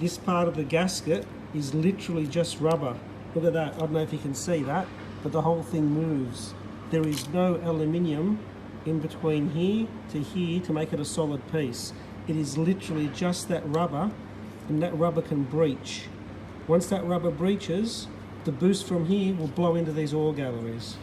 This part of the gasket is literally just rubber. Look at that. I don't know if you can see that, but the whole thing moves. There is no aluminium in between here to make it a solid piece. It is literally just that rubber, and that rubber can breach. Once that rubber breaches, the boost from here will blow into these oil galleries.